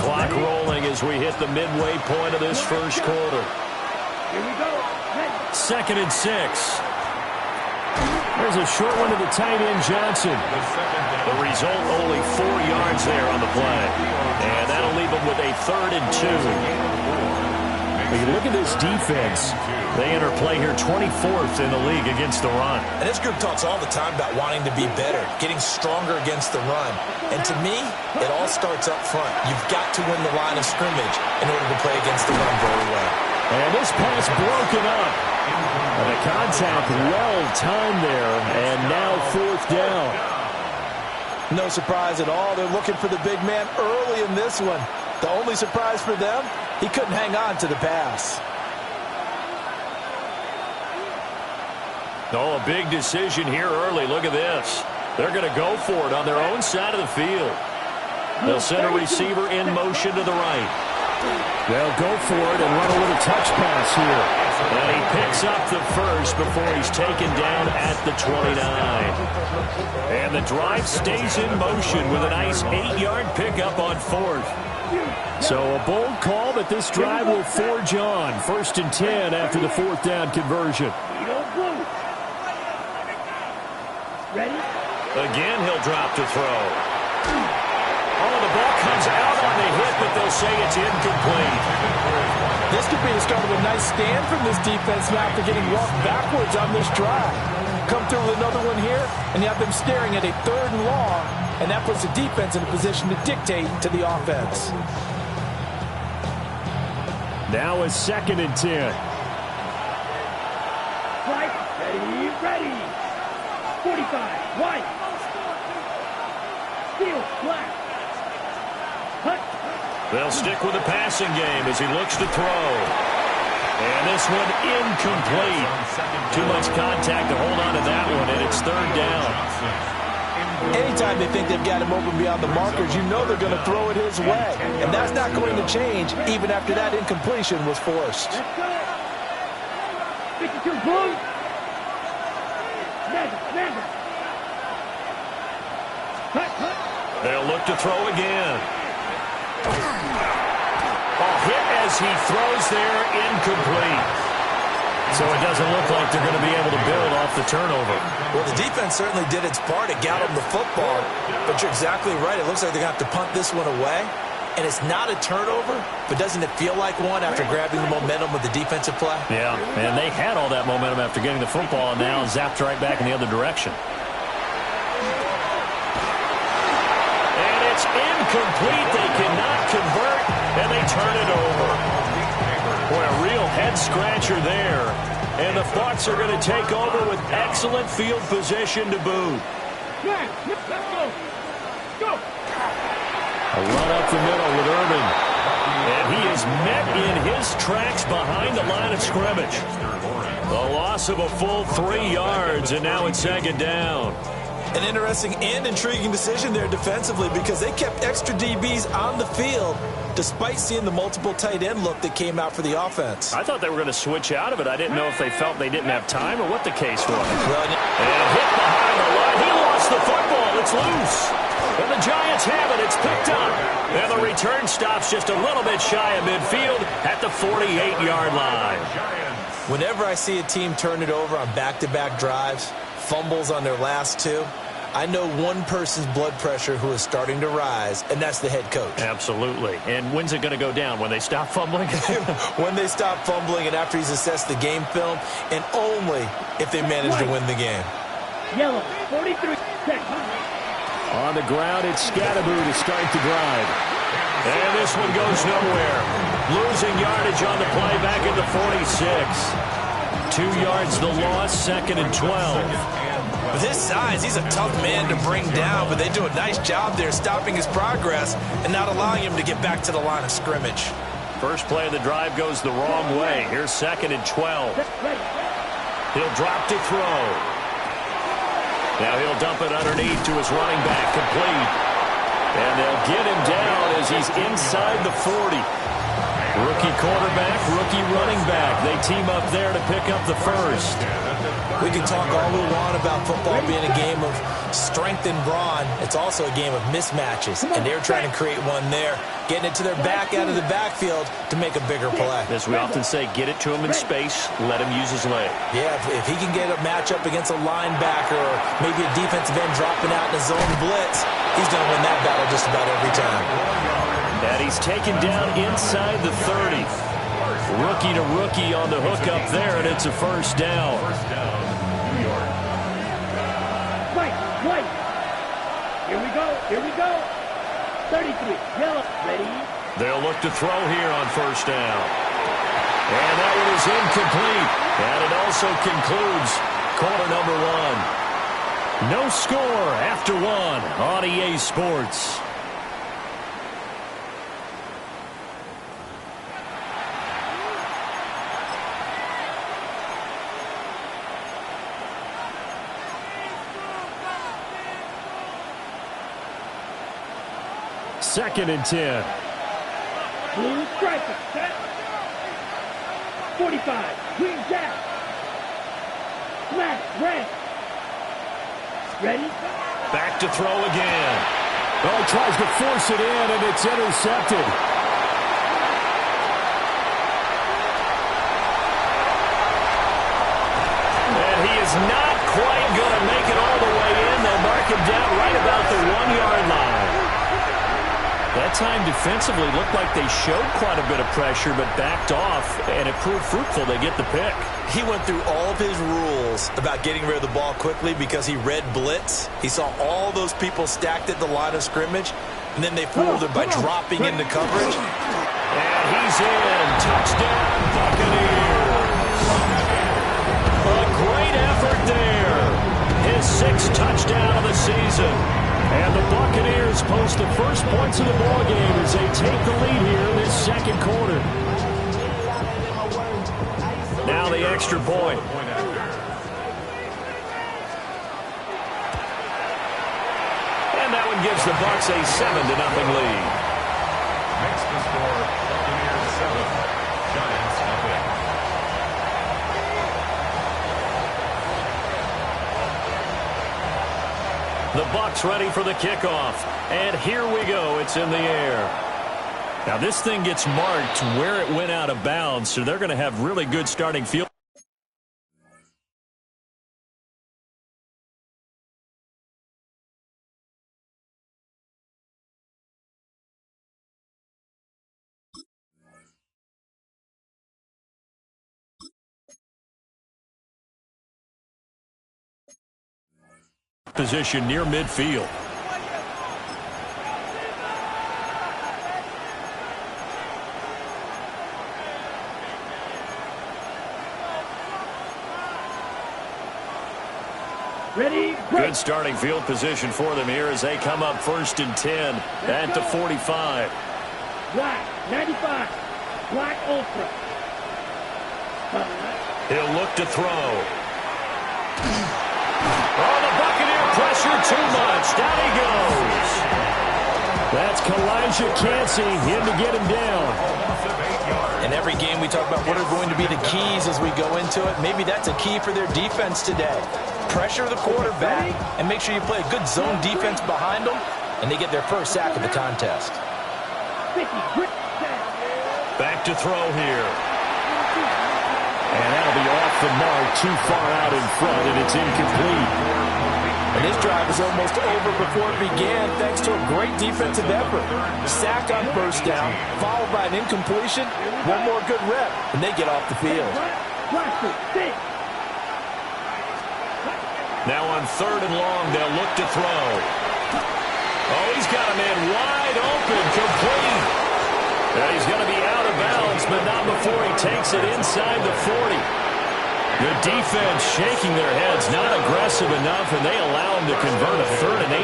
Clock rolling as we hit the midway point of this first quarter. Here we go. 2nd and 6. There's a short one to the tight end, Johnson. The result, only 4 yards there on the play. And that'll leave them with a 3rd and 2. When you look at this defense, they enter play here 24th in the league against the run. And this group talks all the time about wanting to be better, getting stronger against the run. And to me, it all starts up front. You've got to win the line of scrimmage in order to play against the run very well. And this pass broken up. And the contact well timed there, and now 4th down. No surprise at all. They're looking for the big man early in this one. The only surprise for them, he couldn't hang on to the pass. Oh, a big decision here early. Look at this. They're going to go for it on their own side of the field. They'll send a receiver in motion to the right. They'll go for it and run a little touch pass here. And he picks up the first before he's taken down at the 29. And the drive stays in motion with a nice 8-yard pickup on 4th. So a bold call, but this drive will forge on. 1st and 10 after the 4th down conversion. Ready? Again, he'll drop to throw. Oh, the ball comes out on the hit, but they'll say it's incomplete. This could be the start of a nice stand from this defense now after getting walked backwards on this drive. Come through with another one here, and you have them staring at a 3rd and long, and that puts the defense in a position to dictate to the offense. Now a 2nd and 10. Right. Ready. 45. Wide. Field. Black. Cut. They'll stick with the passing game as he looks to throw. And this one incomplete. Too much contact to hold on to that one, and it's 3rd down. Anytime they think they've got him open beyond the markers, you know they're going to throw it his way. And that's not going to change even after that incompletion was forced. Let's go. 52 blue. Never. Cut. They'll look to throw again. A hit as he throws there, incomplete. So it doesn't look like they're going to be able to build off the turnover. Well, the defense certainly did its part. It got them the football. But you're exactly right. It looks like they're going to have to punt this one away. And it's not a turnover, but doesn't it feel like one after grabbing the momentum with the defensive play? Yeah, and they had all that momentum after getting the football, and now zapped right back in the other direction. And it's incomplete. They cannot convert, and they turn it over. Boy, a real head-scratcher there. And the Bucs are going to take over with excellent field position to boot. Let's go. Go. A run up the middle with Irvin. And he is met in his tracks behind the line of scrimmage. The loss of a full 3 yards, and now it's 2nd down. An interesting and intriguing decision there defensively because they kept extra DBs on the field despite seeing the multiple tight end look that came out for the offense. I thought they were going to switch out of it. I didn't know if they felt they didn't have time or what the case was. And hit behind the line. He lost the football. It's loose. And the Giants have it. It's picked up. And the return stops just a little bit shy of midfield at the 48-yard line. Whenever I see a team turn it over on back-to-back drives, fumbles on their last 2, I know one person's blood pressure who is starting to rise, and that's the head coach. Absolutely. And when's it going to go down? When they stop fumbling? When they stop fumbling and after he's assessed the game film, and only if they manage to win the game. Yellow. 43. On the ground, it's Scatteroo to start the drive. And this one goes nowhere. Losing yardage on the play back at the 46. 2 yards the loss, 2nd and 12. With his size, he's a tough man to bring down, but they do a nice job there stopping his progress and not allowing him to get back to the line of scrimmage. First play of the drive goes the wrong way. Here's 2nd and 12. He'll drop to throw. Now he'll dump it underneath to his running back, complete. And they'll get him down as he's inside the 40. Rookie quarterback, rookie running back. They team up there to pick up the first. We can talk all we want about football being a game of strength and brawn. It's also a game of mismatches, and they're trying to create one there, getting it to their back out of the backfield to make a bigger play. As we often say, get it to him in space, let him use his leg. Yeah, if he can get a matchup against a linebacker or maybe a defensive end dropping out in a zone blitz, he's going to win that battle just about every time. And he's taken down inside the 30. Rookie to rookie on the hook up there, and it's a first down. White. Here we go. 33, yellow, ready. They'll look to throw here on first down. And that one is incomplete. And it also concludes quarter number one. No score after one on EA Sports. Second and 10. Blue striker, set. 45, green jack. Flat, red. Ready? Back to throw again. Well, he tries to force it in, and it's intercepted. And he is not quite going to make it all the way in. They'll mark him down right about the 1-yard line. That time defensively looked like they showed quite a bit of pressure but backed off, and it proved fruitful. They get the pick. He went through all of his rules about getting rid of the ball quickly because he read blitz. He saw all those people stacked at the line of scrimmage, and then they fooled him by dropping into coverage. And he's in. Touchdown, Buccaneers. A great effort there. His 6th touchdown of the season. And the Buccaneers post the first points of the ball game as they take the lead here in this second quarter. Now the extra point. And that one gives the Bucs a 7-0 lead. Makes the score Buccaneers 7, Giants nothing. The Bucs ready for the kickoff. And here we go. It's in the air. Now this thing gets marked where it went out of bounds, so they're going to have really good starting field position near midfield. Ready, Good starting field position for them here as they come up 1st and 10 at the 45. Black, 95, black ultra. He'll look to throw. Oh, the Buccaneer pressure too much. Down he goes. That's Kalijah Cansey in to get him down. In every game we talk about what are going to be the keys as we go into it. Maybe that's a key for their defense today. Pressure the quarterback and make sure you play a good zone defense behind them, and they get their first sack of the contest. Back to throw here. And that'll be off the mark, too far out in front, and it's incomplete. And this drive is almost over before it began thanks to a great defensive effort. Sack on first down, followed by an incompletion, one more good rep, and they get off the field. Now on 3rd and long, they'll look to throw. Oh, he's got a man wide open, complete. Now he's going to be out of bounds, but not before he takes it inside the 40. The defense shaking their heads, not aggressive enough, and they allow him to convert a 3rd and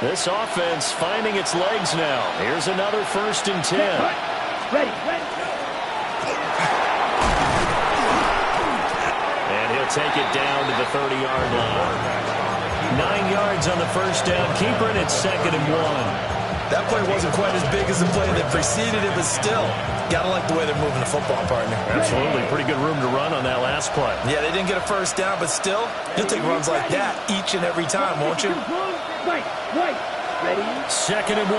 18. This offense finding its legs now. Here's another 1st and 10. Ready. And he'll take it down to the 30-yard line. 9 yards on the first down. Keeper, and it's 2nd and 1. That play wasn't quite as big as the play that preceded it, but still, got to like the way they're moving the football, partner. Absolutely. Pretty good room to run on that last play. Yeah, they didn't get a first down, but still, you'll take runs like that each and every time, won't you? Right. Ready? 2nd and 1.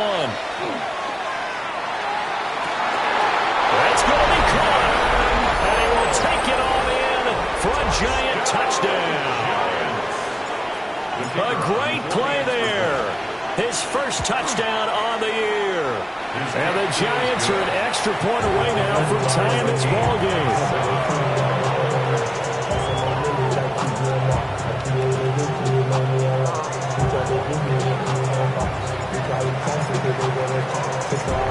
That's going to be caught. And he will take it all in for a Giant touchdown. A great play there. His first touchdown on the year. And the Giants are an extra point away now from tying this ball game.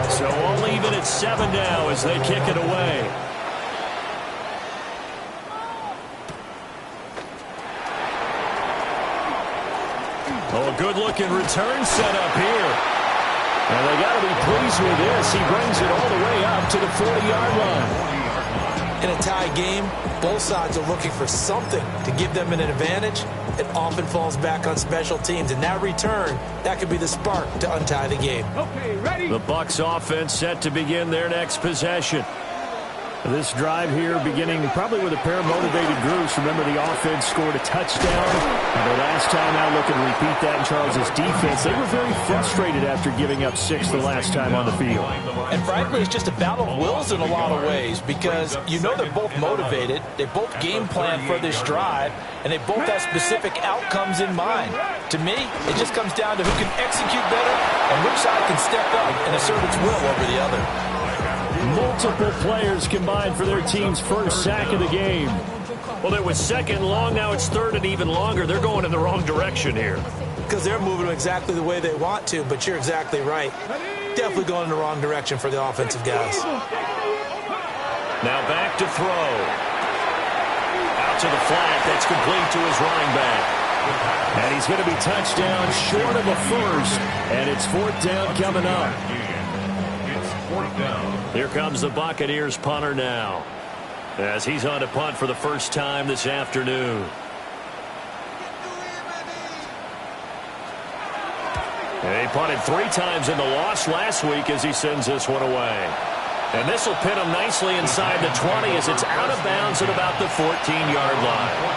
So all even at 7 now as they kick it away. Oh, a good-looking return set up here. And they got to be pleased with this. He brings it all the way up to the 40-yard line. In a tie game, both sides are looking for something to give them an advantage. It often falls back on special teams. And that return, that could be the spark to untie the game. Okay, ready? The Bucs offense set to begin their next possession. This drive here beginning probably with a pair of motivated groups. Remember, the offense scored a touchdown. And the last time out, looking to repeat that in Charles' defense. They were very frustrated after giving up 6 the last time on the field. And frankly, it's just a battle of wills in a lot of ways because you know they're both motivated. They both game plan for this drive, and they both have specific outcomes in mind. To me, it just comes down to who can execute better and which side can step up and assert its will over the other. Multiple players combined for their team's first sack of the game. Well, it was 2nd and long. Now it's 3rd and even longer. They're going in the wrong direction here. Because they're moving exactly the way they want to, but you're exactly right. Definitely going in the wrong direction for the offensive guys. Now back to throw. Out to the flat. That's complete to his running back. And he's going to be touchdown short of a first. And it's 4th down coming up. It's 4th down. Here comes the Buccaneers punter now, as he's on to punt for the first time this afternoon. And he punted 3 times in the loss last week as he sends this one away. And this will pin him nicely inside the 20 as it's out of bounds at about the 14-yard line.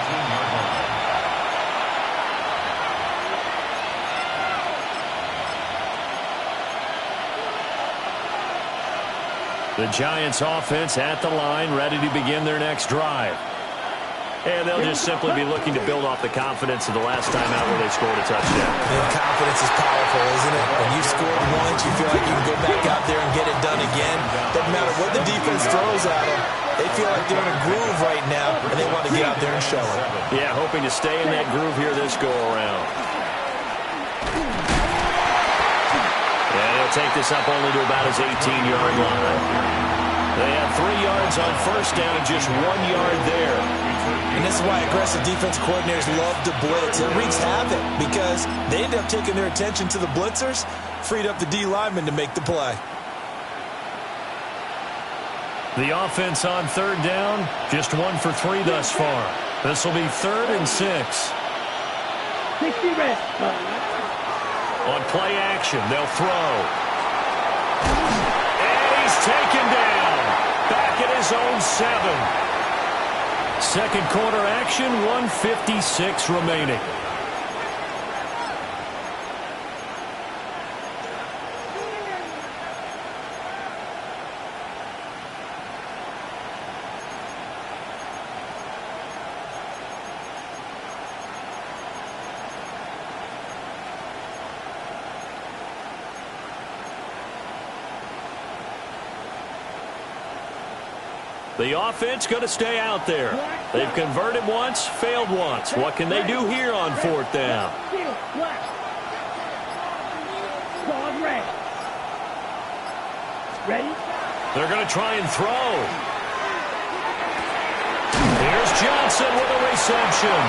The Giants offense at the line, ready to begin their next drive. And they'll just simply be looking to build off the confidence of the last time out where they scored a touchdown. And confidence is powerful, isn't it? When you scored once, you feel like you can go back out there and get it done again. Doesn't matter what the defense throws at them. They feel like they're in a groove right now, and they want to get out there and show it. Yeah, hoping to stay in that groove here this go-around. And he'll take this up only to about his 18-yard line. They have 3 yards on first down and just 1 yard there. And this is why aggressive defense coordinators love to blitz. It wreaks havoc because they end up taking their attention to the blitzers, freed up the D lineman to make the play. The offense on 3rd down, just 1 for 3 thus far. This will be 3rd and 6. 60 red. On play action, they'll throw. And he's taken down. Back at his own 7. Second quarter action, 1:56 remaining. The offense going to stay out there. They've converted once, failed once. What can they do here on 4th down? Red. Ready? They're going to try and throw. Here's Johnson with a reception.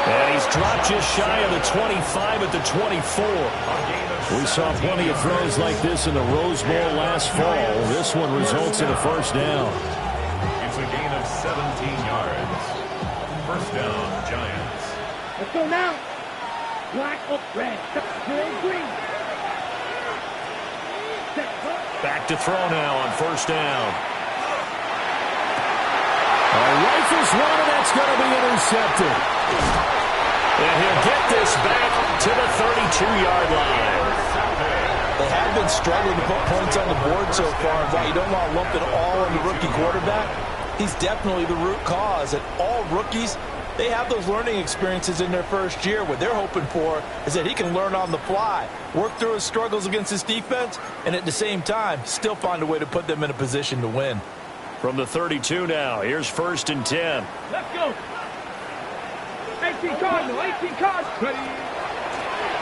And he's dropped just shy of the 25 at the 24. We saw plenty of throws like this in the Rose Bowl last fall. This one results in a first down. It's a gain of 17 yards. First down, Giants. Let's go now. Black up red. Green. Back to throw now on first down. Rifles one, and that's going to be intercepted. And he'll get this back to the 32-yard line. They have been struggling to put points on the board so far. While you don't want to lump it all on the rookie quarterback, he's definitely the root cause. And all rookies, they have those learning experiences in their first year. What they're hoping for is that he can learn on the fly, work through his struggles against his defense, and at the same time, still find a way to put them in a position to win. From the 32 now, here's 1st and 10. Let's go. 18 Cardinal, 18 cards. Ready.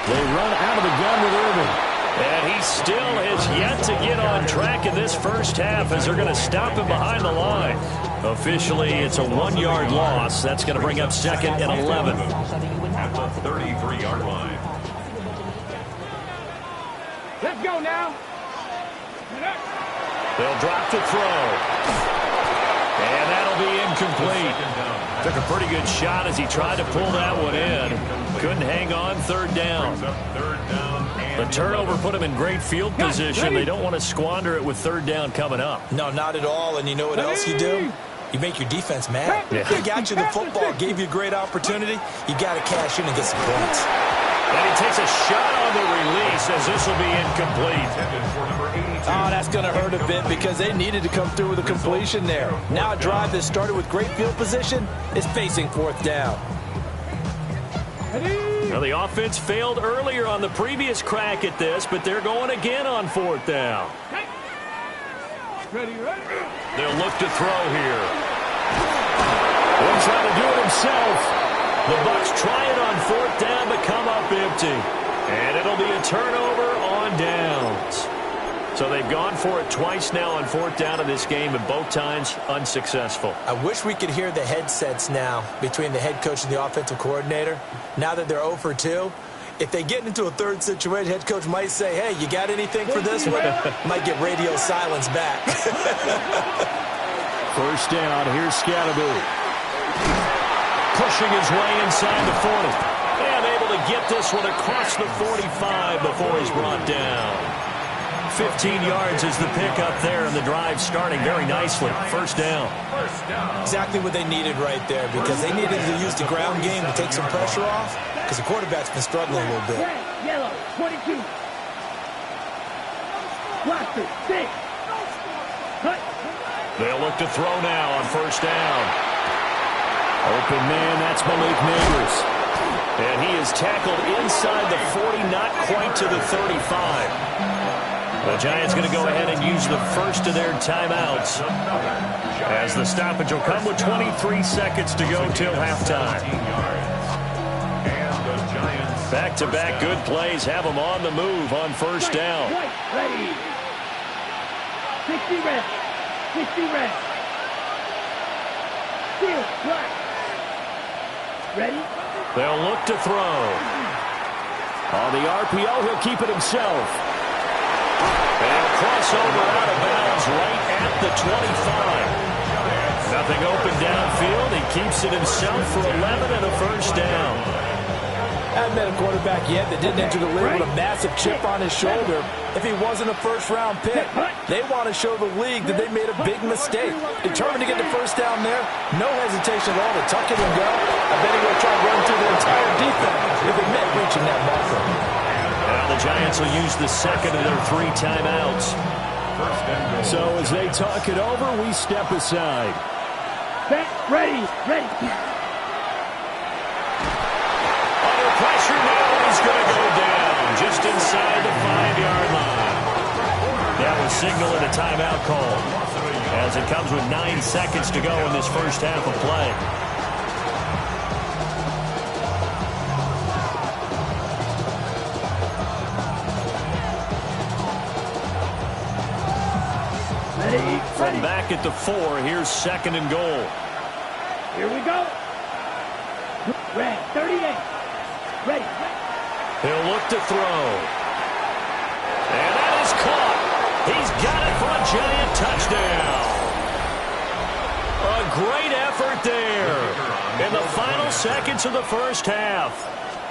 They run out of the gun with Irvin. And he still has yet to get on track in this first half as they're going to stop him behind the line. Officially, it's a 1-yard loss. That's going to bring up 2nd and 11. At the 33-yard line. Let's go now. They'll drop to throw. And that'll be incomplete. Took a pretty good shot as he tried to pull that one in. Couldn't hang on 3rd down. The turnover put him in great field position. They don't want to squander it with 3rd down coming up. No, not at all. And you know what else you do? You make your defense mad. Yeah. He got you the football, gave you a great opportunity. You got to cash in and get some points. And he takes a shot on the release as this will be incomplete. Oh, that's going to hurt a bit because they needed to come through with a completion there. Now a drive that started with great field position is facing 4th down. Now the offense failed earlier on the previous crack at this, but they're going again on 4th down. Ready. They'll look to throw here. He'll try to do it himself. The Bucs try it on 4th down, but come up empty. And it'll be a turnover on downs. So they've gone for it twice now on 4th down in this game, and both times unsuccessful. I wish we could hear the headsets now between the head coach and the offensive coordinator. Now that they're 0 for 2, if they get into a 3rd situation, head coach might say, hey, you got anything for this one? Might get radio silence back. 1st down, here's Scalaboo. Pushing his way inside the 40. And able to get this one across the 45 before he's brought down. 15 yards is the pickup there, and the drive starting very nicely. 1st down. Exactly what they needed right there, because they needed to use the ground game to take some pressure off, because the quarterback's been struggling a little bit. Red, yellow, 22. Blaster, 6. Cut. They'll look to throw now on 1st down. Open man, that's Malik Neighbors. And he is tackled inside the 40, not quite to the 35. The Giants going to go ahead and use the first of their timeouts, as the stoppage will come with 23 seconds to go till halftime. Back-to-back good plays have them on the move on 1st down. White, ready. 60 red. 60 red. Steel, black. Ready? They'll look to throw. On the RPO, he'll keep it himself. And crossover out of bounds right at the 25. Nothing open downfield. He keeps it himself for 11 and a 1st down. Haven't met a quarterback yet that didn't enter the league with a massive chip on his shoulder. If he wasn't a 1st-round pick, they want to show the league that they made a big mistake. Determined to get the 1st down there, no hesitation at all to tuck it and go. I bet he will try to run through the entire defense if it meant reaching that marker. Now the Giants will use the 2nd of their 3 timeouts. So as they talk it over, we step aside. Set, ready, ready. Under pressure now, he's going to go down just inside the 5-yard line. That was signaling a timeout call, as it comes with 9 seconds to go in this first half of play. From back at the 4, here's 2nd and goal. Here we go. Red, 38. Ready. He'll look to throw. And that is caught. He's got it for a Giant touchdown. A great effort there in the final seconds of the first half.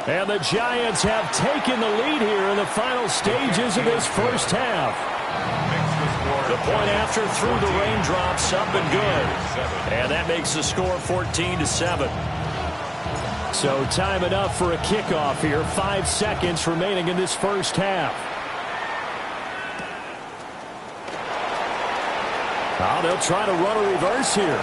And the Giants have taken the lead here in the final stages of this first half. The point after through the raindrops, up and good. And that makes the score 14-7. So time enough for a kickoff here. 5 seconds remaining in this first half. Oh, they'll try to run a reverse here.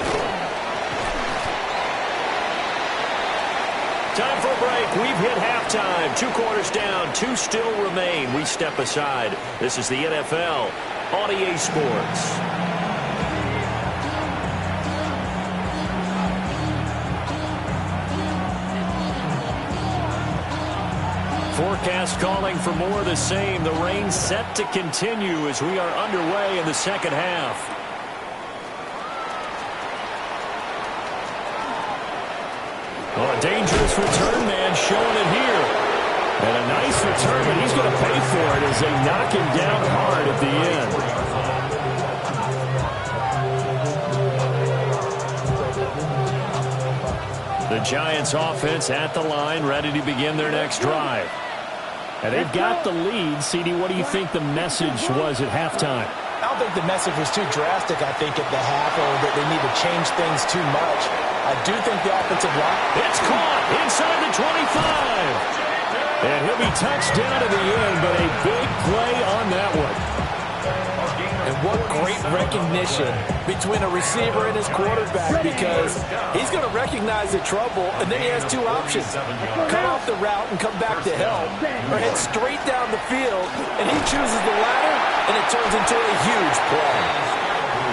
Time for a break. We've hit halftime. 2 quarters down. 2 still remain. We step aside. This is the NFL on EA Sports. Forecast calling for more of the same. The rain set to continue as we are underway in the second half. Oh, a dangerous return man showing it here. And a nice return, but he's going to pay for it as they knock him down hard at the end. The Giants offense at the line, ready to begin their next drive. And they've got the lead. CD, what do you think the message was at halftime? I don't think the message was too drastic, I think, at the half, or that they need to change things too much. I do think the offensive line... It's caught inside the 25. And he'll be touched down to the end, but a big play on that one. And what great recognition between a receiver and his quarterback, because he's going to recognize the trouble, and then he has 2 options. Cut off the route and come back to help, or head straight down the field, and he chooses the latter, and it turns into a huge play.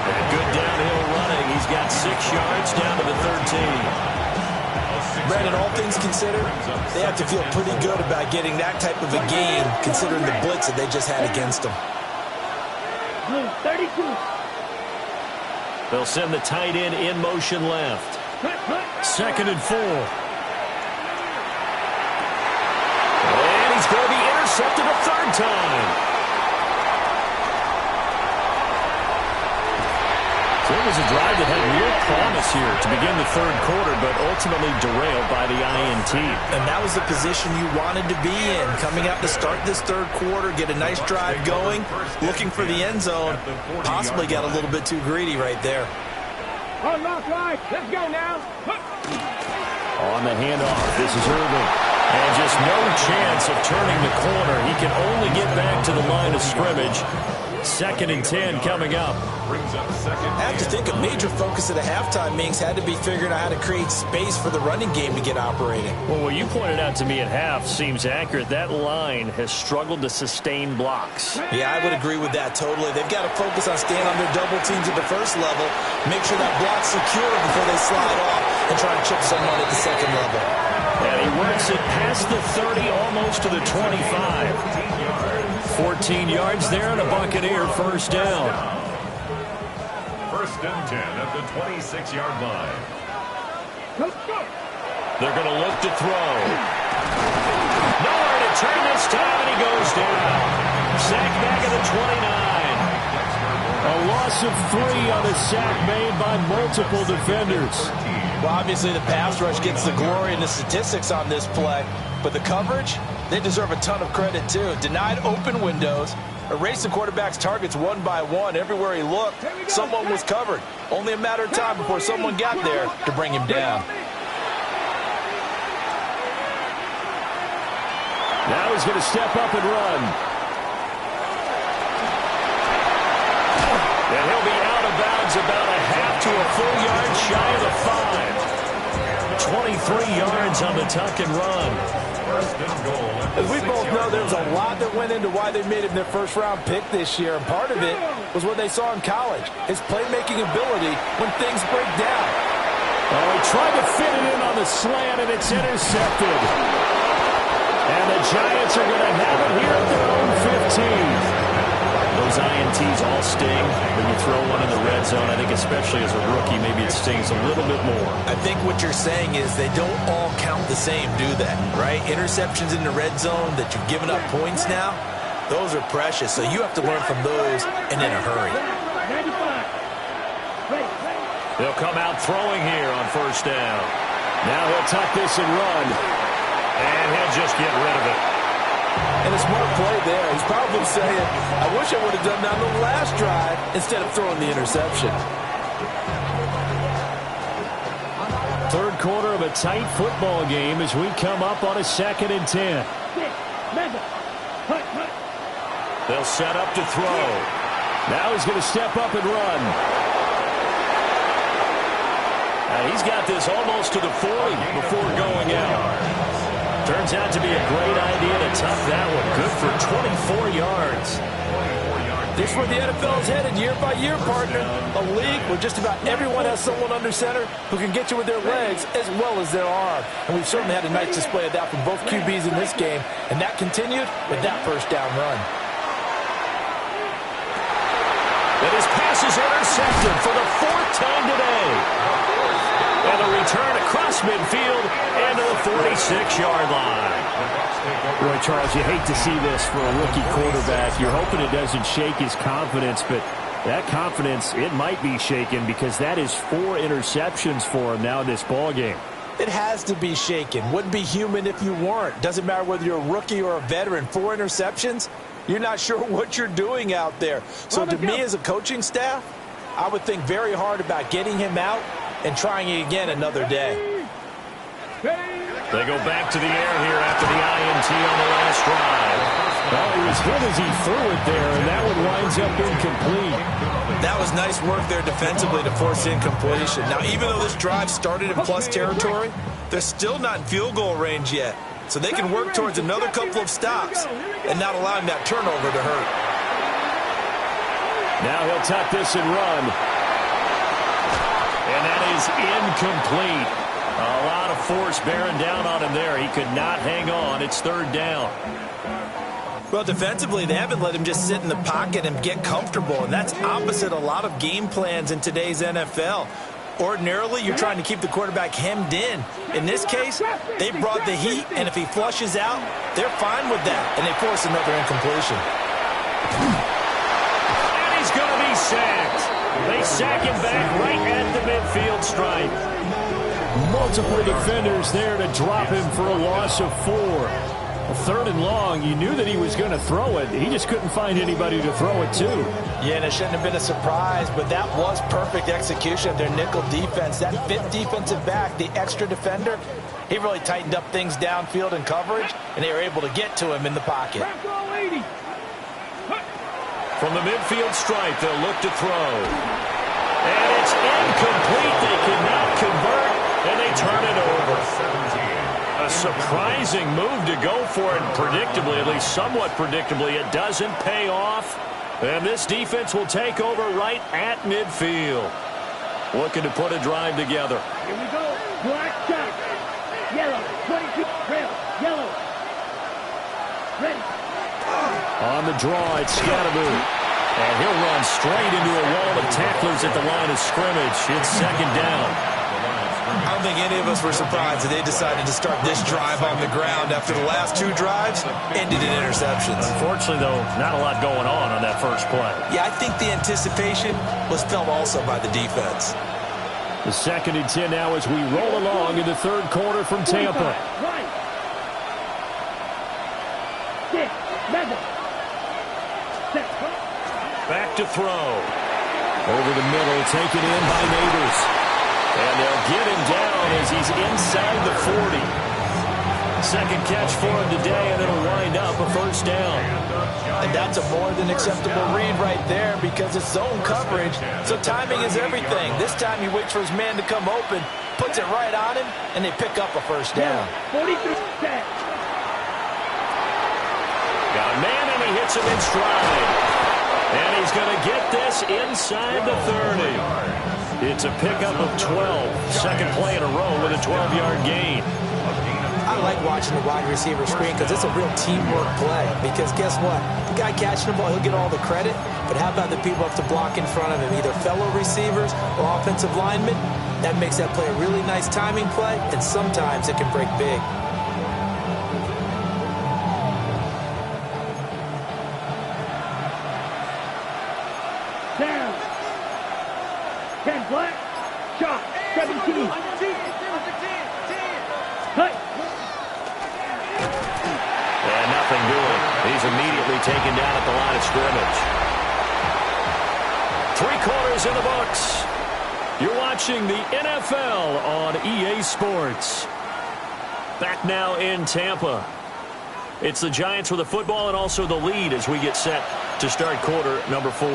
And good downhill running. He's got 6 yards down to the 13. Brandon, all things considered, they have to feel pretty good about getting that type of a game, considering the blitz that they just had against them. 32. They'll send the tight end in motion left. 2nd and 4. And he's going to be intercepted a 3rd time. So it was a drive that had real promise here to begin the 3rd quarter, but ultimately derailed by the INT. And that was the position you wanted to be in, coming out to start this 3rd quarter, get a nice drive going, looking for the end zone. Possibly got a little bit too greedy right there. On left right. Let's go now. On the handoff, this is Irvin. And just no chance of turning the corner. He can only get back to the line of scrimmage. 2nd and 10 coming up. I have to think a major focus at the halftime, Minks, had to be figuring out how to create space for the running game to get operating. Well, what you pointed out to me at half seems accurate. That line has struggled to sustain blocks. Yeah, I would agree with that totally. They've got to focus on staying on their double teams at the first level, make sure that block's secure before they slide off and try and chip someone at the 2nd level. And he works it past the 30, almost to the 25. 14 yards there and a Buccaneer first down. 1st and 10 at the 26-yard line. They're going to look to throw. Nowhere to turn this time, and he goes down. Sacked back at the 29. A loss of 3 on a sack made by multiple defenders. Well, obviously the pass rush gets the glory and the statistics on this play, but the coverage, they deserve a ton of credit too. Denied open windows, erased the quarterback's targets one by one. Everywhere he looked, someone was covered. Only a matter of time before someone got there to bring him down. Now he's going to step up and run. And he'll be out of bounds about a half to a full yard shy of the 5. 23 yards on the tuck and run. As we both know, there's a lot that went into why they made him their first-round pick this year, and part of it was what they saw in college, his playmaking ability when things break down. Oh, he tried to fit it in on the slant, and it's intercepted. And the Giants are going to have it here at their own 15. Those INTs all sting when you throw one in the red zone. I think especially as a rookie, maybe it stings a little bit more. I think what you're saying is they don't all count the same, do they? Right? Interceptions in the red zone that you've given up points now, those are precious. So you have to learn from those and in a hurry. They'll come out throwing here on first down. Now he'll tuck this and run. And he'll just get rid of it. And a smart play there. He's probably saying, I wish I would have done that on the last drive instead of throwing the interception. Third quarter of a tight football game as we come up on a 2nd and 10. They'll set up to throw. Now he's going to step up and run. He's got this almost to the 40 before going out. Turns out to be a great idea to tuck that one. Good for 24 yards. This is where the NFL is headed year by year, partner. A league where just about everyone has someone under center who can get you with their legs as well as their arm. And we've certainly had a nice display of that from both QBs in this game. And that continued with that first down run. And his pass is intercepted for the 4th time today. And a return across midfield and to the 46-yard line. Boy, Charles, you hate to see this for a rookie quarterback. You're hoping it doesn't shake his confidence, but that confidence, it might be shaken because that is 4 interceptions for him now in this ballgame. It has to be shaken. Wouldn't be human if you weren't. Doesn't matter whether you're a rookie or a veteran. 4 interceptions, you're not sure what you're doing out there. So to me as a coaching staff, I would think very hard about getting him out and trying it again another day. They go back to the air here after the INT on the last drive. Well, he was hit as he threw it there, and that one winds up incomplete. That was nice work there defensively to force incompletion. Now, even though this drive started in plus territory, they're still not in field goal range yet. So they can work towards another couple of stops and not allowing that turnover to hurt. Now he'll tuck this and run. And that is incomplete. A lot of force bearing down on him there. He could not hang on. It's 3rd down. Well, defensively, they haven't let him just sit in the pocket and get comfortable, and that's opposite a lot of game plans in today's NFL. Ordinarily, you're trying to keep the quarterback hemmed in. In this case, they brought the heat, and if he flushes out, they're fine with that, and they force another incompletion. And he's going to be sacked. They sack him back right at the midfield stripe. Multiple defenders there to drop him for a loss of 4. A 3rd and long, you knew that he was going to throw it. He just couldn't find anybody to throw it to. Yeah, and it shouldn't have been a surprise, but that was perfect execution of their nickel defense. That 5th defensive back, the extra defender, he really tightened up things downfield in coverage, and they were able to get to him in the pocket. From the midfield stripe, they'll look to throw. And it's incomplete. They cannot convert, and they turn it over. 17. A surprising move to go for it, predictably, at least somewhat predictably. It doesn't pay off, and this defense will take over right at midfield. Looking to put a drive together. Here we go. Black shot. Yellow. 22. Red. Yellow. Ready. On the draw, it's Scatteroo. And he'll run straight into a wall of tacklers at the line of scrimmage. It's 2nd down. I don't think any of us were surprised that they decided to start this drive on the ground after the last 2 drives ended in interceptions. Unfortunately, though, not a lot going on that first play. Yeah, I think the anticipation was felt also by the defense. The 2nd and 10 now as we roll along in the 3rd quarter from Tampa. Right. 6. 7. 6. Back to throw. Over the middle, taken in by Neighbors. And they'll get him down as he's inside the 40. 2nd catch for him today, and it'll wind up a 1st down. And that's a more than acceptable read right there because it's zone coverage, so timing is everything. This time he waits for his man to come open, puts it right on him, and they pick up a 1st down. 43. Got a man, and he hits him in stride. And he's going to get this inside the 30. It's a pickup of 12. 2nd play in a row with a 12-yard gain. I like watching the wide receiver screen because it's a real teamwork play. Because guess what? The guy catching the ball, he'll get all the credit. But how about the people up to block in front of him, either fellow receivers or offensive linemen? That makes that play a really nice timing play, and sometimes it can break big. Down. 10 black. Shot. 17. Cut. And nothing doing. be taken down at the line of scrimmage. 3 quarters in the books. You're watching the NFL on EA Sports. Back now in Tampa. It's the Giants with the football and also the lead as we get set to start quarter number 4.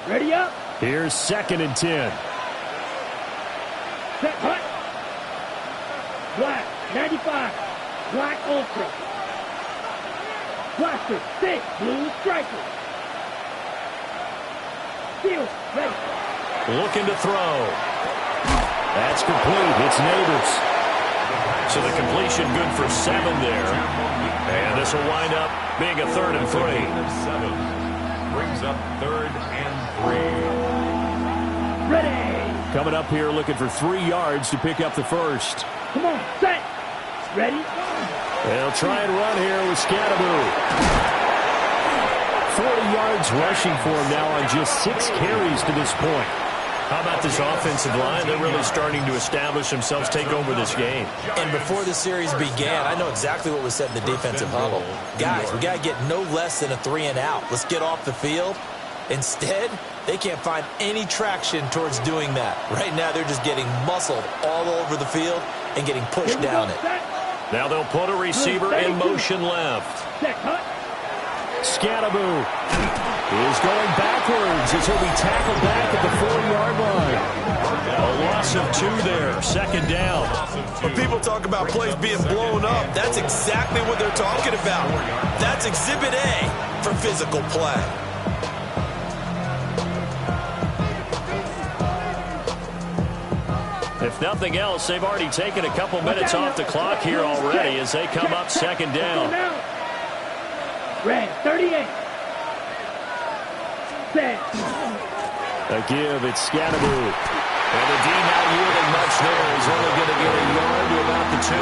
Ready up. Here's 2nd and 10. Set, hut. Black, 95. Black Ultra. Blaster, 6. Blue Striker. Steel, ready. Looking to throw. That's complete. It's Neighbors. So the completion good for 7 there. And this will wind up being a 3rd and 3. Of 7. Brings up 3rd and 3. Ready. Coming up here looking for 3 yards to pick up the first. Come on, set. Ready. They'll try and run here with Scatteroo. 40 yards rushing for him now on just 6 carries to this point. How about this offensive line? They're really starting to establish themselves, take over this game. And before the series began, I know exactly what was said in the defensive huddle. Guys, we got to get no less than a 3 and out. Let's get off the field. Instead, they can't find any traction towards doing that. Right now, they're just getting muscled all over the field and getting pushed down it. Now they'll put a receiver in motion left. Set, hut. Scatteroo is going backwards as he'll be tackled back at the 40-yard line. A loss of 2 there, 2nd down. When people talk about plays being blown up, that's exactly what they're talking about. That's Exhibit A for physical play. If nothing else, they've already taken a couple minutes off the clock here already as they come up 2nd down. Red, 38. Set. A give, it's Scatteroo. And the D not yielding much there. He's only going to get a yard to about the 2.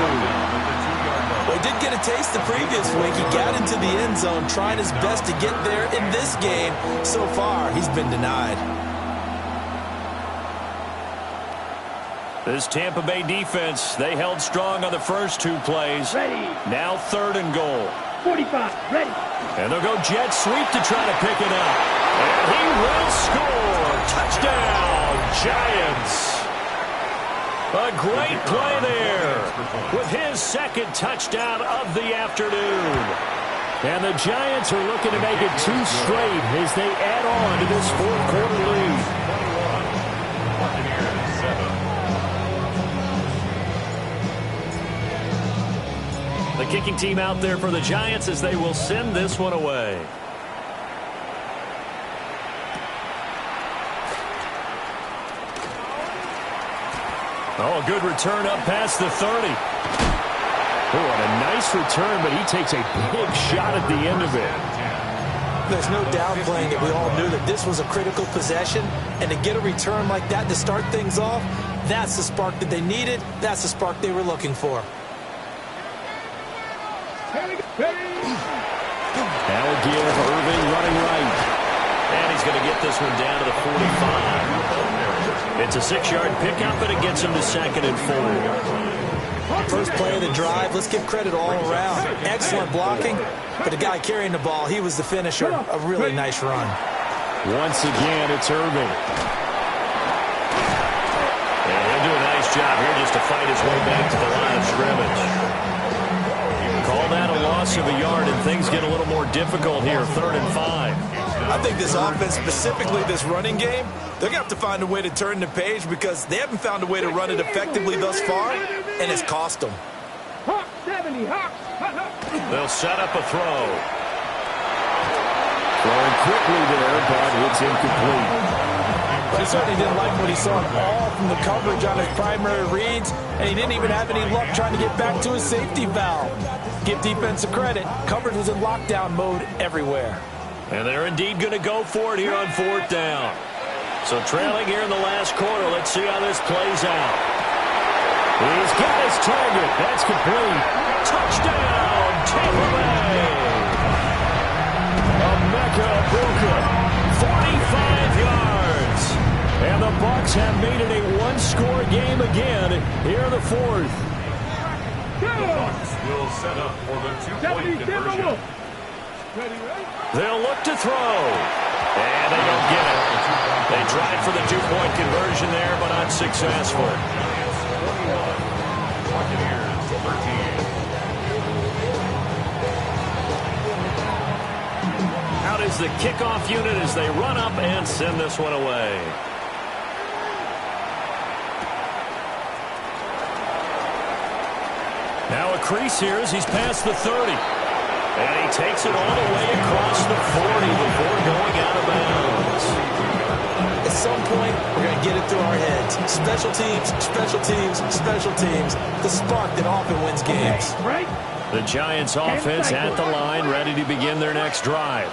Well, he did get a taste the previous week. He got into the end zone, trying his best to get there in this game. So far, he's been denied. This Tampa Bay defense, they held strong on the first 2 plays. Ready. Now 3rd and goal. 45. Ready. And they'll go jet sweep to try to pick it up. And he will score. Touchdown, Giants. A great play there with his 2nd touchdown of the afternoon. And the Giants are looking to make it 2 straight as they add on to this 4th quarter lead. The kicking team out there for the Giants as they will send this one away. Oh, a good return up past the 30. Oh, and a nice return, but he takes a big shot at the end of it. There's no downplaying it. We all knew that this was a critical possession, and to get a return like that to start things off, that's the spark that they needed. That's the spark they were looking for. Now a give, Irving running right. And he's going to get this one down to the 45. It's a 6-yard pickup, and it gets him to 2nd and 4. First play of the drive, let's give credit all around. Excellent blocking, but the guy carrying the ball, he was the finisher. A really nice run. Once again, it's Irving. And he'll do a nice job here just to fight his way back to the line of scrimmage. Call that a loss of a yard, and things get a little more difficult here, 3rd and 5. I think this offense, specifically this running game, they're going to have to find a way to turn the page because they haven't found a way to run it effectively thus far, and it's cost them. Hawk 70, Hawk. They'll set up a throw. Throwing quickly there, but it's incomplete. But he certainly didn't like what he saw at all from the coverage on his primary reads, and he didn't even have any luck trying to get back to his safety valve. Give defense a credit. Coverage was in lockdown mode everywhere. And they're indeed going to go for it here on 4th down. So trailing here in the last quarter, let's see how this plays out. He's got his target. That's complete. Touchdown, Tampa Bay. Emeka Egbuka, 45 yards. have made it a one-score game again here in the fourth. Bucks will set up for the two-point conversion. They'll look to throw. And they don't get it. They tried for the two-point conversion there, but unsuccessful. Giants 21, Buccaneers 13. Out is the kickoff unit as they run up and send this one away. Now a crease here as he's past the 30. And he takes it all the way across the 40 before going out of bounds. At some point, we're going to get it through our heads. Special teams, special teams, special teams. The spark that often wins games. Right? The Giants offense at the line, ready to begin their next drive.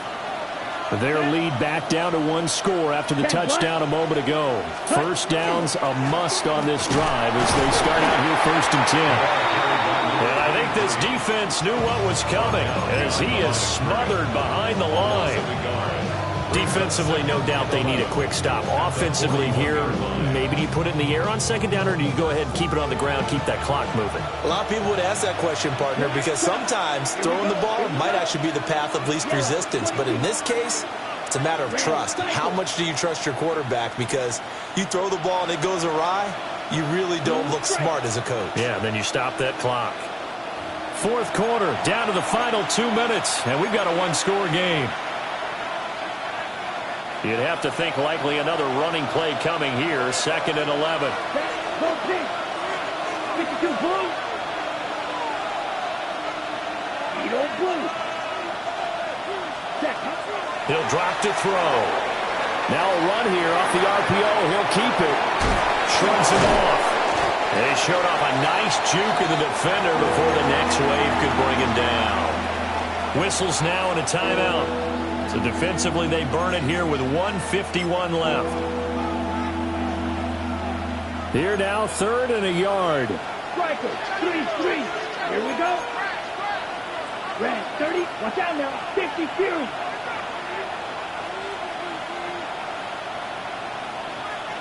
Their lead back down to one score after the touchdown a moment ago. First down's a must on this drive as they start out here 1st and 10. And I think this defense knew what was coming as he is smothered behind the line. Defensively, no doubt they need a quick stop. Offensively here, maybe do you put it in the air on second down, or do you go ahead and keep it on the ground, keep that clock moving? A lot of people would ask that question, partner, because sometimes throwing the ball might actually be the path of least resistance. But in this case, it's a matter of trust. How much do you trust your quarterback? Because you throw the ball and it goes awry, you really don't look smart as a coach. Yeah, then you stop that clock. Fourth quarter, down to the final 2 minutes, and we've got a one-score game. You'd have to think likely another running play coming here, 2nd and 11. Go pitch. 52 blue. Edo blue. Second. He'll drop to throw. Now a run here off the RPO. He'll keep it. Shrugs it off. And he showed off a nice juke of the defender before the next wave could bring him down. Whistles now and a timeout. So defensively, they burn it here with 1:51 left. Here now, 3rd and a yard. Striker, 3-3. Here we go. Red, 30. Watch out now. 50 Fury.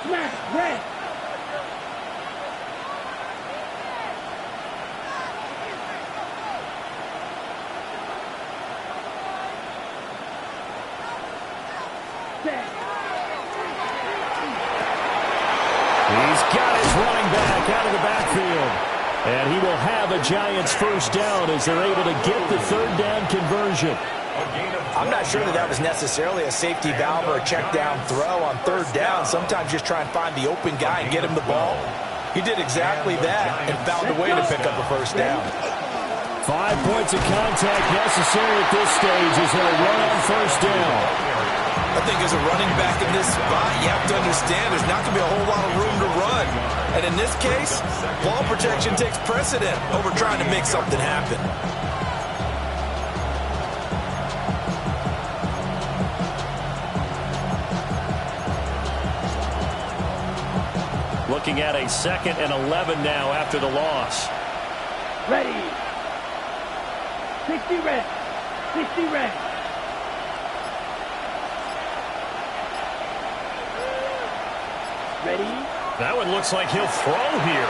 Smash, red. He's got his running back out of the backfield. And he will have a Giants first down as they're able to get the 3rd down conversion. I'm not sure that was necessarily a safety valve or a check down throw on 3rd down. Sometimes just try and find the open guy and get him the ball. He did exactly that and found a way to pick up a first down. 5 points of contact necessary at this stage as they'll run on 1st down. I think as a running back in this spot, you have to understand there's not going to be a whole lot of room to run. And in this case, ball protection takes precedent over trying to make something happen. Looking at a 2nd and 11 now after the loss. Ready. 60 red. 60 red. Ready? That one looks like he'll throw here.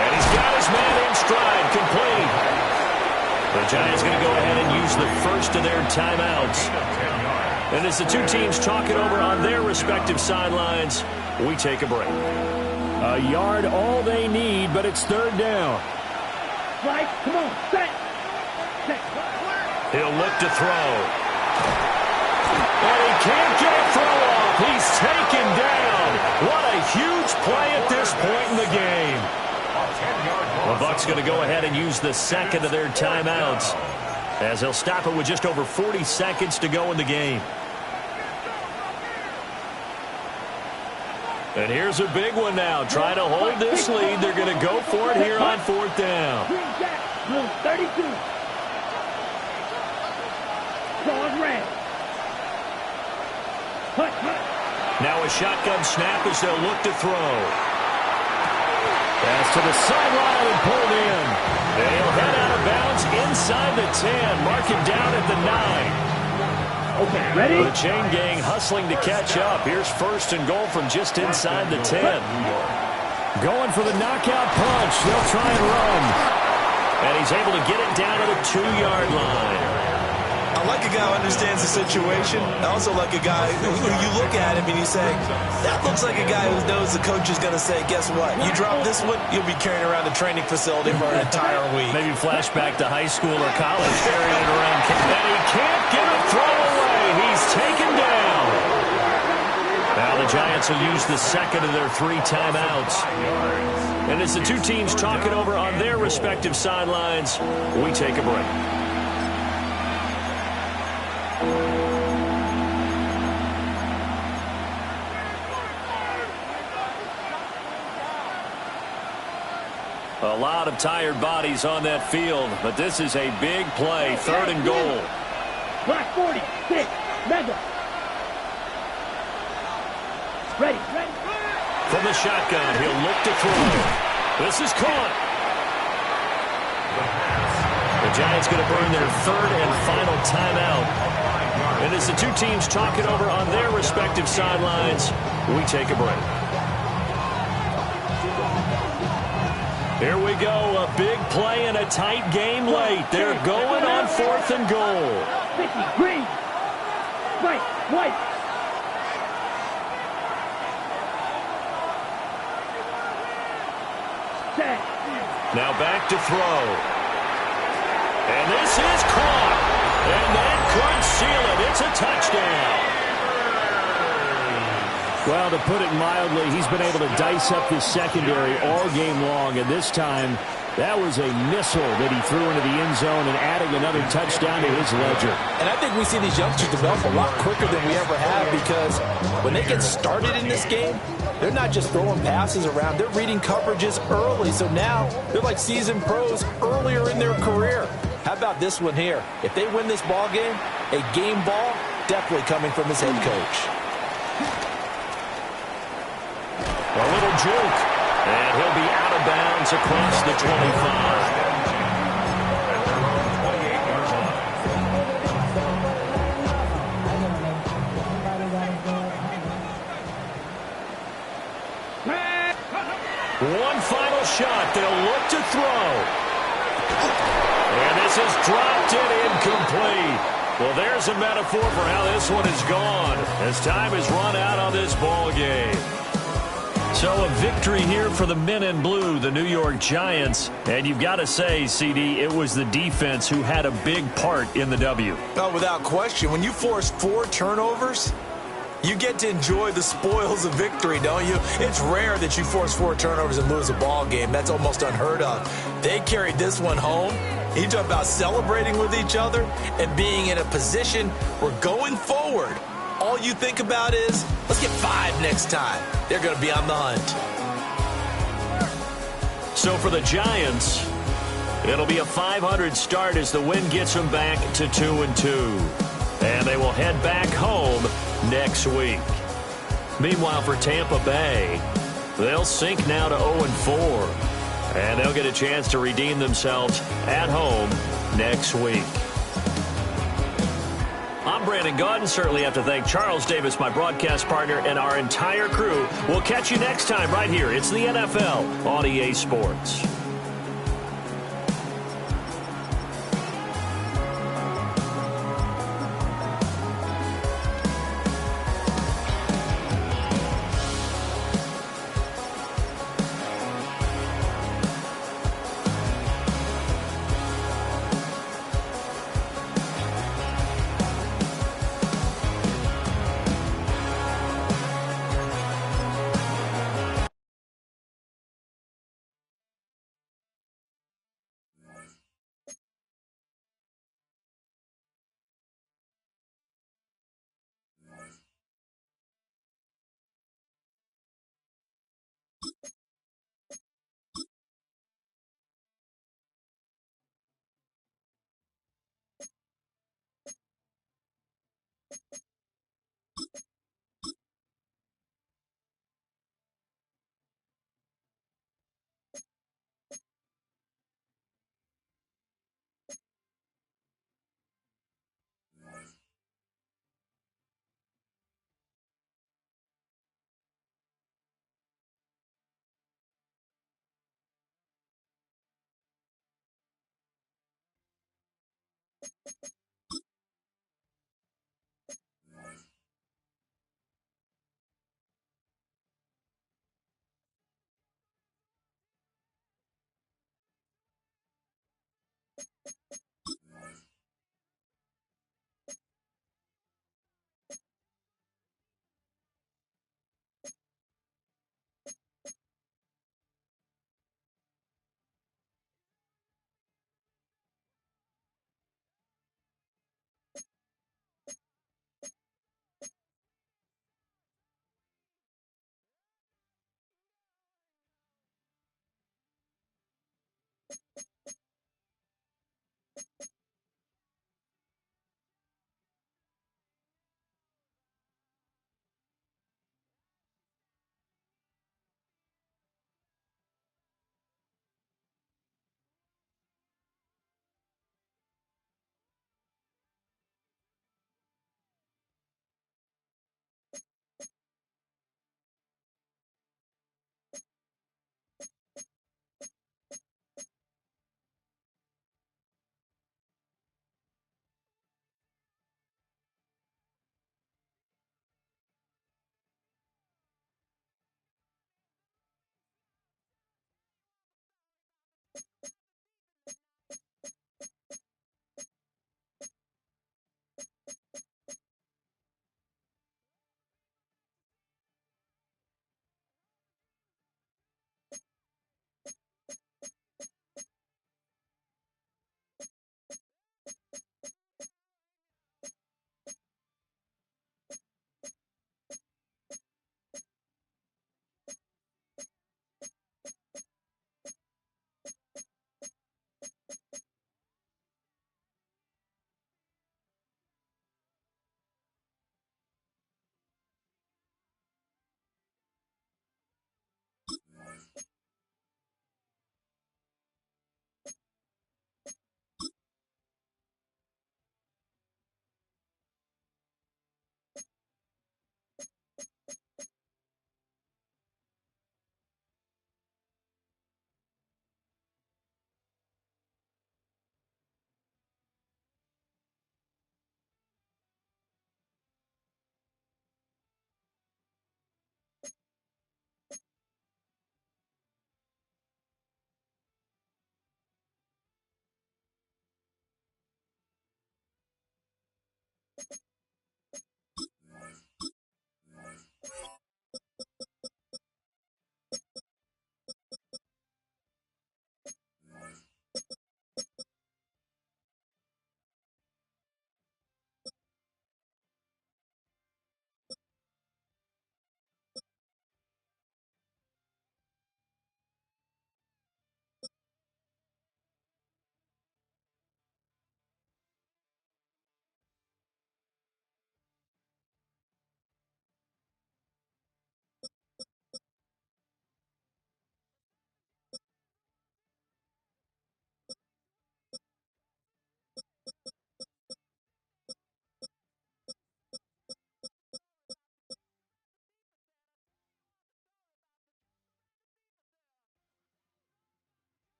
And he's got his man in stride, complete. The Giants going to go ahead and use the first of their timeouts. And as the two teams talk it over on their respective sidelines, we take a break. A yard all they need, but it's 3rd down. Right, come on, set. Set. He'll look to throw. And he can't get a throw off. He's taken down. What a huge play at this point in the game. The Bucs going to go ahead and use the 2nd of their timeouts as they'll stop it with just over 40 seconds to go in the game. And here's a big one now. Trying to hold this lead. They're going to go for it here on 4th down. Green jack, blue 32. Claws red. Hut, hut. Now a shotgun snap as they'll look to throw. Pass to the sideline and pulled in. And he'll head out of bounds inside the 10. Mark him down at the 9. Okay, ready? The chain gang hustling to catch up. Here's first and goal from just inside the 10. Going for the knockout punch. They'll try and run. And he's able to get it down to the 2-yard line. I like a guy who understands the situation. I also like a guy who you look at him and you say, that looks like a guy who knows the coach is going to say, guess what? You drop this one, you'll be carrying around the training facility for an entire week. Maybe flashback to high school or college, carrying it around. And he can't get a throw away. He's taken down. Now the Giants will use the second of their 3 timeouts. And as the two teams talk it over on their respective sidelines, we take a break. A lot of tired bodies on that field, but this is a big play, 3rd and goal. Black 40, 6, mega. Ready. From the shotgun, he'll look to throw. This is caught. The Giants going to burn their 3rd and final timeout. And as the two teams talk it over on their respective sidelines, we take a break. Here we go, a big play and a tight game late. They're going on 4th and goal. 50, green. Right, white. Set. Now back to throw. And this is caught. And that could seal it. It's a touchdown. Well, to put it mildly, he's been able to dice up this secondary all game long, and this time that was a missile that he threw into the end zone and adding another touchdown to his ledger. And I think we see these youngsters develop a lot quicker than we ever have, because when they get started in this game, they're not just throwing passes around, they're reading coverages early. So now they're like seasoned pros earlier in their career. How about this one here? If they win this ball game, a game ball definitely coming from his head coach. A little juke, and he'll be out of bounds across the 25. One final shot. They'll look to throw. And this is dropped it incomplete. Well, there's a metaphor for how this one is gone, as time has run out on this ball game. So a victory here for the men in blue, the New York Giants. And you've got to say, CD, it was the defense who had a big part in the W. No, without question. When you force 4 turnovers, you get to enjoy the spoils of victory, don't you? It's rare that you force 4 turnovers and lose a ball game. That's almost unheard of. They carried this one home. You talk about celebrating with each other and being in a position where going forward, all you think about is, let's get 5 next time. They're going to be on the hunt. So for the Giants, it'll be a 500 start as the win gets them back to 2-2. And they will head back home next week. Meanwhile, for Tampa Bay, they'll sink now to 0-4. And they'll get a chance to redeem themselves at home next week. I'm Brandon Gaudin. Certainly have to thank Charles Davis, my broadcast partner, and our entire crew. We'll catch you next time right here. It's the NFL on EA Sports.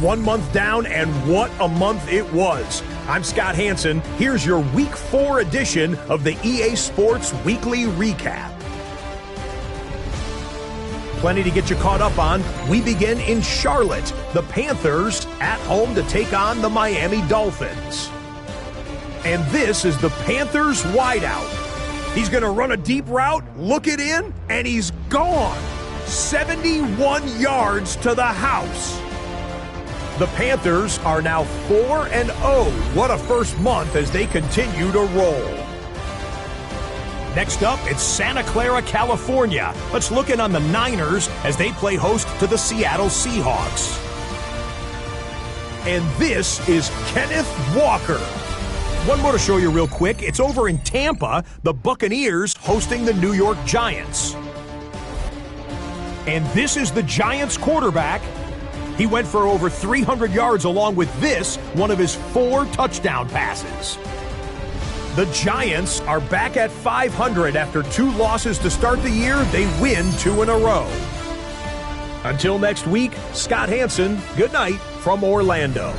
1 month down, and what a month it was. I'm Scott Hanson. Here's your Week 4 edition of the EA Sports Weekly Recap. Plenty to get you caught up on. We begin in Charlotte. The Panthers at home to take on the Miami Dolphins. And this is the Panthers wideout. He's going to run a deep route, look it in, and he's gone. 71 yards to the house. The Panthers are now 4-0. What a first month as they continue to roll. Next up, it's Santa Clara, California. Let's look in on the Niners as they play host to the Seattle Seahawks. And this is Kenneth Walker. One more to show you real quick. It's over in Tampa, the Buccaneers hosting the New York Giants. And this is the Giants quarterback. He went for over 300 yards along with this, one of his 4 touchdown passes. The Giants are back at 500 after 2 losses to start the year. They win 2 in a row. Until next week, Scott Hanson, good night from Orlando.